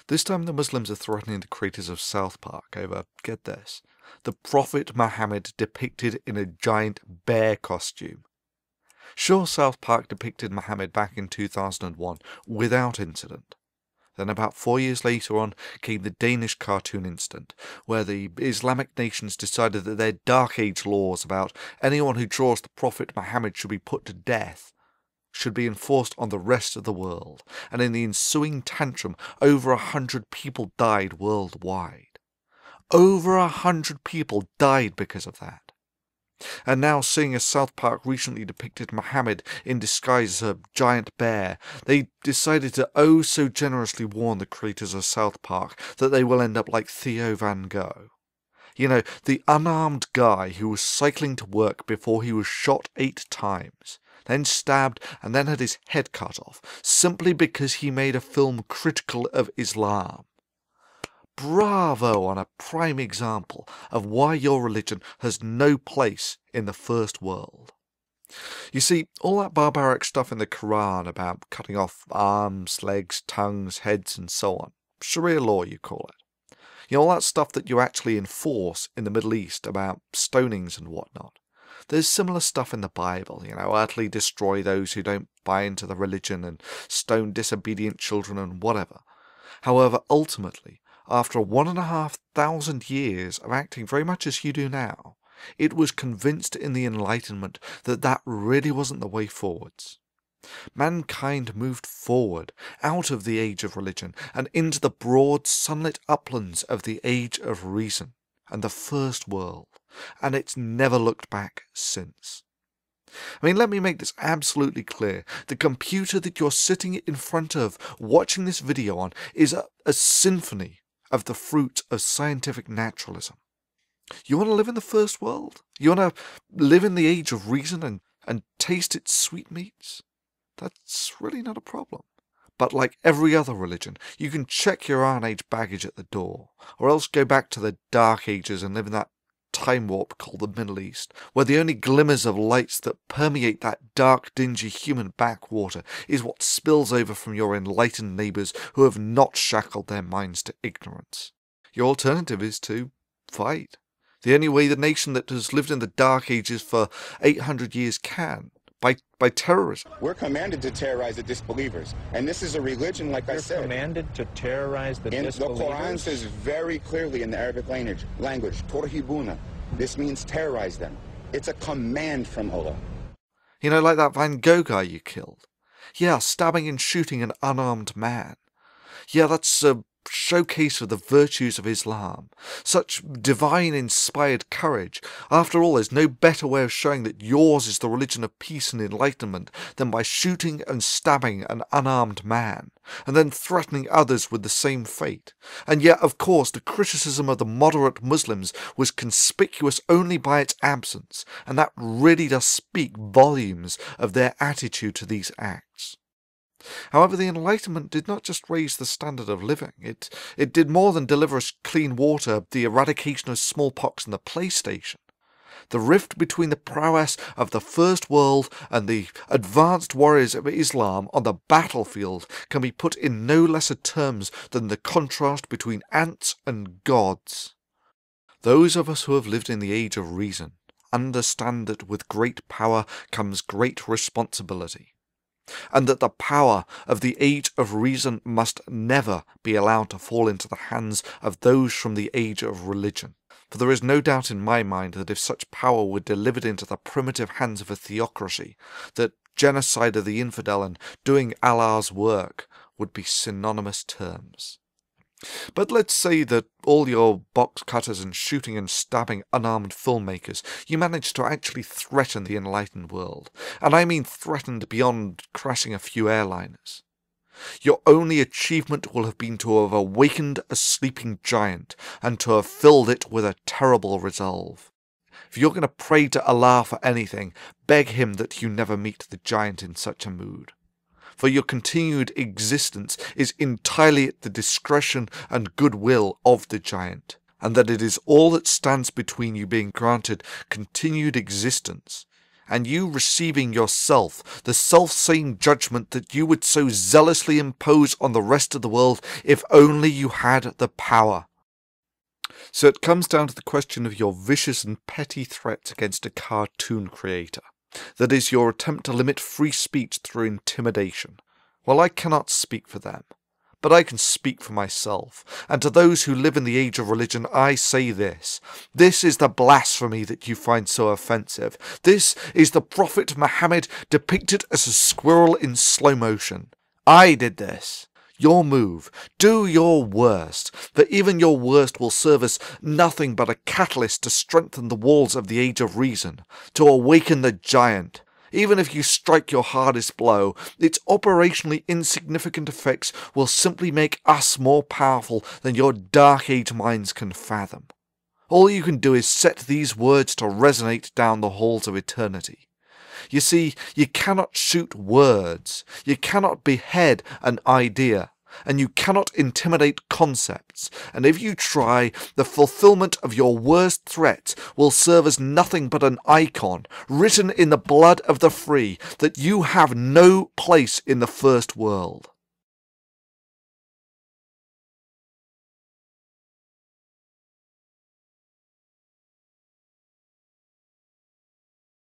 This time the Muslims are threatening the creators of South Park over, get this, the Prophet Muhammad depicted in a giant bear costume. Sure, South Park depicted Muhammad back in 2001 without incident. Then about 4 years later on came the Danish cartoon incident, where the Islamic nations decided that their Dark Age laws about anyone who draws the Prophet Muhammad should be put to death should be enforced on the rest of the world, and in the ensuing tantrum over 100 people died worldwide. Over 100 people died because of that. And now, seeing as South Park recently depicted Muhammad in disguise as a giant bear, they decided to oh so generously warn the creators of South Park that they will end up like Theo Van Gogh. You know, the unarmed guy who was cycling to work before he was shot 8 times, then stabbed and then had his head cut off, simply because he made a film critical of Islam. Bravo on a prime example of why your religion has no place in the first world. You see, all that barbaric stuff in the Quran about cutting off arms, legs, tongues, heads and so on, Sharia law you call it. You know, all that stuff that you actually enforce in the Middle East about stonings and whatnot. There's similar stuff in the Bible, you know, utterly destroy those who don't buy into the religion and stone disobedient children and whatever. However, ultimately, after 1,500 years of acting very much as you do now, it was convinced in the Enlightenment that that really wasn't the way forwards. Mankind moved forward out of the age of religion and into the broad sunlit uplands of the age of reason and the first world, and it's never looked back since. I mean, let me make this absolutely clear. The computer that you're sitting in front of watching this video on is a symphony of the fruit of scientific naturalism. You want to live in the first world? You want to live in the age of reason and taste its sweetmeats? That's really not a problem. But like every other religion, you can check your Iron Age baggage at the door, or else go back to the Dark Ages and live in that time warp called the Middle East, where the only glimmers of lights that permeate that dark, dingy human backwater is what spills over from your enlightened neighbours who have not shackled their minds to ignorance. Your alternative is to fight. The only way the nation that has lived in the Dark Ages for 800 years can. By terrorism. We're commanded to terrorize the disbelievers. And this is a religion, like I said. You're commanded to terrorize the disbelievers? The Quran says very clearly in the Arabic language, Torhibuna. This means terrorize them. It's a command from Allah. You know, like that Van Gogh guy you killed. Yeah, stabbing and shooting an unarmed man. Yeah, that's a showcase of the virtues of Islam. Such divine inspired courage. After all, there's no better way of showing that yours is the religion of peace and enlightenment than by shooting and stabbing an unarmed man, and then threatening others with the same fate. And yet, of course, the criticism of the moderate Muslims was conspicuous only by its absence, and that really does speak volumes of their attitude to these acts. However, the Enlightenment did not just raise the standard of living, it did more than deliver us clean water, the eradication of smallpox and the PlayStation. The rift between the prowess of the First World and the advanced warriors of Islam on the battlefield can be put in no lesser terms than the contrast between ants and gods. Those of us who have lived in the age of reason understand that with great power comes great responsibility, and that the power of the age of reason must never be allowed to fall into the hands of those from the age of religion. For there is no doubt in my mind that if such power were delivered into the primitive hands of a theocracy, that genocide of the infidel and doing Allah's work would be synonymous terms. But let's say that all your box cutters and shooting and stabbing unarmed filmmakers, you managed to actually threaten the enlightened world. And I mean threatened beyond crashing a few airliners. Your only achievement will have been to have awakened a sleeping giant and to have filled it with a terrible resolve. If you're going to pray to Allah for anything, beg him that you never meet the giant in such a mood. For your continued existence is entirely at the discretion and goodwill of the giant, and that it is all that stands between you being granted continued existence and you receiving yourself the self-same judgment that you would so zealously impose on the rest of the world if only you had the power. So it comes down to the question of your vicious and petty threats against a cartoon creator. That is, your attempt to limit free speech through intimidation. Well, I cannot speak for them, but I can speak for myself, and to those who live in the age of religion I say this. This is the blasphemy that you find so offensive. This is the Prophet Muhammad depicted as a squirrel in slow motion. I did this. Your move. Do your worst, for even your worst will serve as nothing but a catalyst to strengthen the walls of the Age of Reason, to awaken the giant. Even if you strike your hardest blow, its operationally insignificant effects will simply make us more powerful than your Dark Age minds can fathom. All you can do is set these words to resonate down the halls of eternity. You see, you cannot shoot words, you cannot behead an idea, and you cannot intimidate concepts, and if you try, the fulfillment of your worst threat will serve as nothing but an icon, written in the blood of the free, that you have no place in the first world.